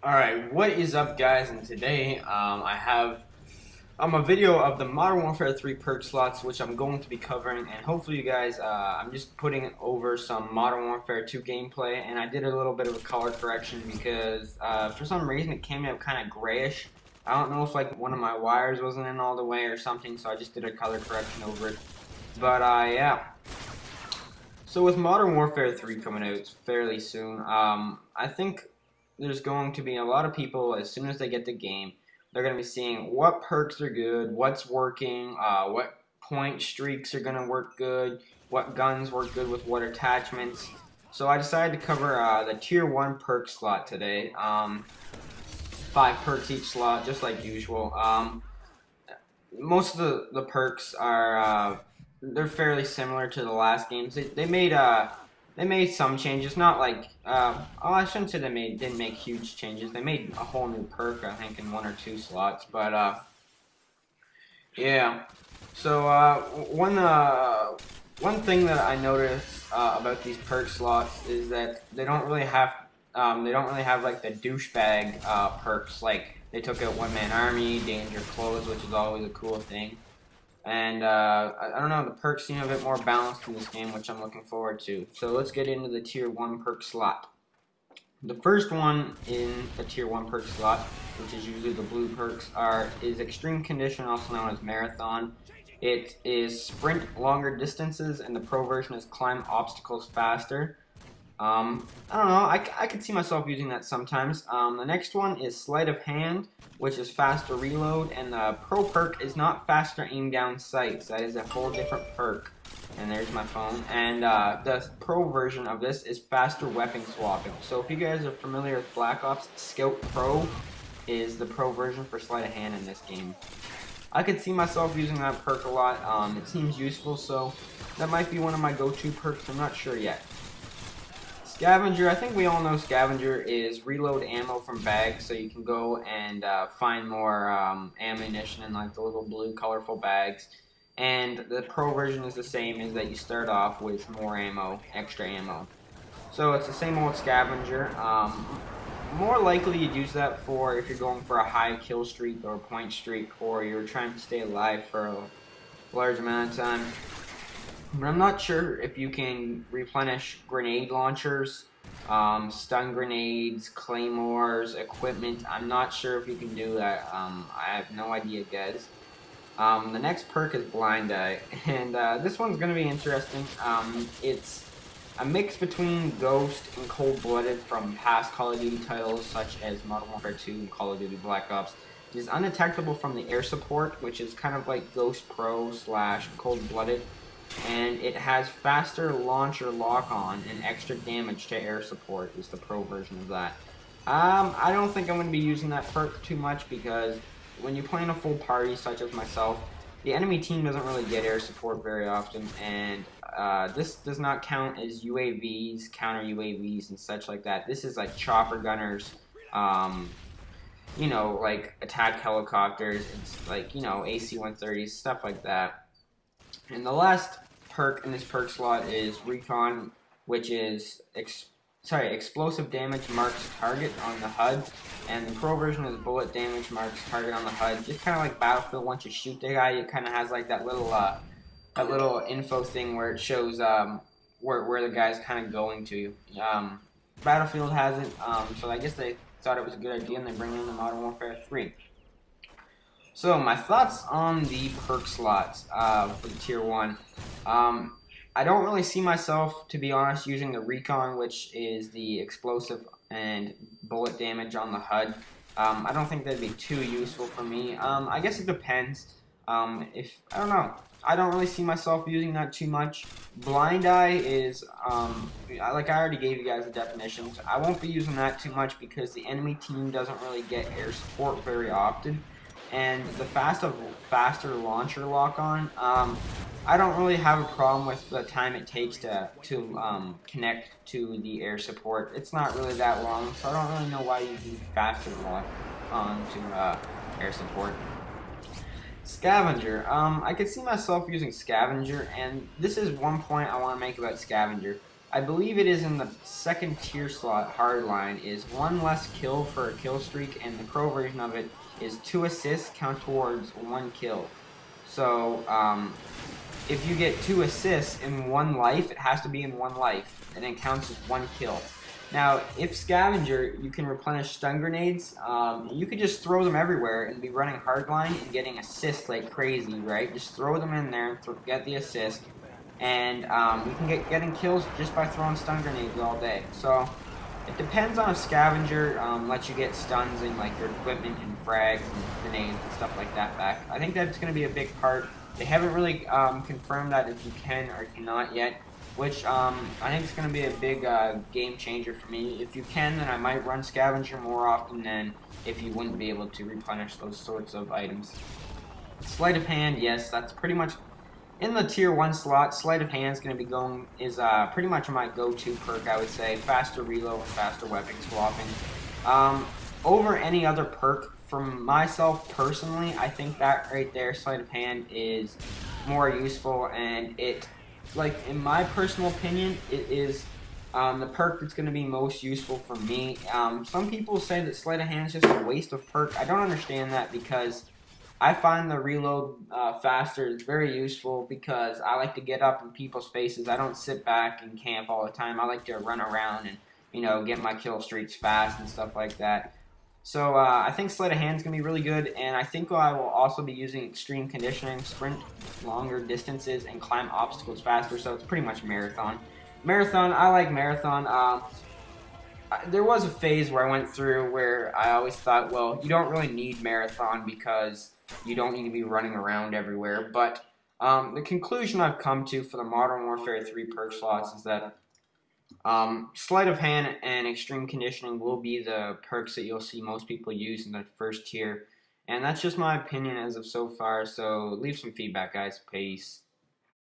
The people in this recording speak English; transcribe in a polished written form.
Alright, what is up guys, and today I have a video of the Modern Warfare 3 perk slots, which I'm going to be covering, and hopefully you guys, I'm just putting over some Modern Warfare 2 gameplay, and I did a little bit of a color correction because for some reason it came out kind of grayish. I don't know if like one of my wires wasn't in all the way or something, so I just did a color correction over it. But yeah. So with Modern Warfare 3 coming out fairly soon, I think there's going to be a lot of people, as soon as they get the game, they're going to be seeing what perks are good, what's working, what point streaks are going to work good, what guns work good with what attachments. So I decided to cover the Tier 1 perk slot today. 5 perks each slot, just like usual. Most of the perks are they're fairly similar to the last games. They made some changes, not like I shouldn't say didn't make huge changes. They made a whole new perk, I think, in 1 or 2 slots. But yeah. So one thing that I noticed about these perk slots is that they don't really have like the douchebag perks. Like they took out One Man Army, Danger Close, which is always a cool thing. And I don't know, the perks seem a bit more balanced in this game, which I'm looking forward to. So let's get into the Tier 1 perk slot. The first one in the Tier 1 perk slot, which is usually the blue perks, is Extreme Condition, also known as Marathon. It is sprint longer distances, and the pro version is climb obstacles faster. I don't know, I could see myself using that sometimes. The next one is Sleight of Hand, which is faster reload, and the pro perk is not faster aim down sights. That is a whole different perk. And there's my phone. And the pro version of this is faster weapon swapping. So if you guys are familiar with Black Ops, Scout Pro is the pro version for Sleight of Hand in this game. I could see myself using that perk a lot. It seems useful, so that might be one of my go-to perks. I'm not sure yet. Scavenger, I think we all know Scavenger is reload ammo from bags, so you can go and find more ammunition in like the little blue colorful bags. And the pro version is the same, is that you start off with more ammo, extra ammo. So it's the same old Scavenger. More likely you'd use that for if you're going for a high kill streak or point streak, or you're trying to stay alive for a large amount of time. But I'm not sure if you can replenish grenade launchers, stun grenades, claymores, equipment. I'm not sure if you can do that. I have no idea, guys. The next perk is Blind Eye, and this one's going to be interesting. It's a mix between Ghost and Cold Blooded from past Call of Duty titles such as Modern Warfare 2 and Call of Duty Black Ops. It is undetectable from the air support, which is kind of like Ghost Pro / Cold Blooded. And it has faster launcher lock-on and extra damage to air support is the pro version of that. I don't think I'm going to be using that perk too much because when you play in a full party such as myself, the enemy team doesn't really get air support very often, and this does not count as UAVs, counter UAVs, and such like that. This is like chopper gunners, you know, like attack helicopters, it's like, you know, AC-130s, stuff like that. And the last perk in this perk slot is Recon, which is explosive damage marks target on the HUD, and the pro version is bullet damage marks target on the HUD. Just kind of like Battlefield, once you shoot the guy, it kind of has like that little info thing where it shows where the guy's kind of going to. Battlefield has it, so I guess they thought it was a good idea, and they bring it in the Modern Warfare 3. So my thoughts on the perk slots for the Tier 1. I don't really see myself, to be honest, using the Recon, which is the explosive and bullet damage on the HUD. I don't think that'd be too useful for me. I guess it depends. I don't know. I don't really see myself using that too much. Blind Eye is, like I already gave you guys the definitions. I won't be using that too much because the enemy team doesn't really get air support very often. And the faster launcher lock-on, I don't really have a problem with the time it takes to connect to the air support. It's not really that long, so I don't really know why you need faster lock-on to air support. Scavenger. I could see myself using Scavenger, and this is one point I want to make about Scavenger. I believe it is in the second tier slot hardline, is 1 less kill for a kill streak, and the pro version of it is 2 assists count towards 1 kill. So, if you get 2 assists in 1 life, it has to be in 1 life, and it counts as 1 kill. Now, if Scavenger, you can replenish stun grenades, you could just throw them everywhere and be running hardline and getting assists like crazy, right? Just throw them in there and get the assist, and you can getting kills just by throwing stun grenades all day. So, it depends on if Scavenger lets you get stuns in like your equipment and frags and grenades and stuff like that back. I think that's going to be a big part. They haven't really confirmed that if you can or cannot yet, which I think is going to be a big game changer for me. If you can, then I might run Scavenger more often than if you wouldn't be able to replenish those sorts of items. Sleight of Hand, yes, that's pretty much in the tier 1 slot. Sleight of Hand is pretty much my go-to perk, I would say. Faster reload and faster weapon swapping. Over any other perk, from myself personally, I think that right there, Sleight of Hand, is more useful, and it, like, in my personal opinion, it is the perk that's going to be most useful for me. Some people say that Sleight of Hand is just a waste of perk. I don't understand that, because I find the reload faster is very useful, because I like to get up in people's faces. I don't sit back and camp all the time. I like to run around and, you know, get my kill streaks fast and stuff like that. So I think Sleight of Hand is going to be really good, and I think I will also be using Extreme Conditioning, sprint longer distances, and climb obstacles faster, so it's pretty much Marathon. Marathon, I like Marathon. There was a phase where I went through where I always thought, well, you don't really need Marathon because you don't need to be running around everywhere, but the conclusion I've come to for the Modern Warfare 3 perk slots is that Sleight of Hand and Extreme Conditioning will be the perks that you'll see most people use in the first tier. And that's just my opinion as of so far, so leave some feedback, guys. Peace.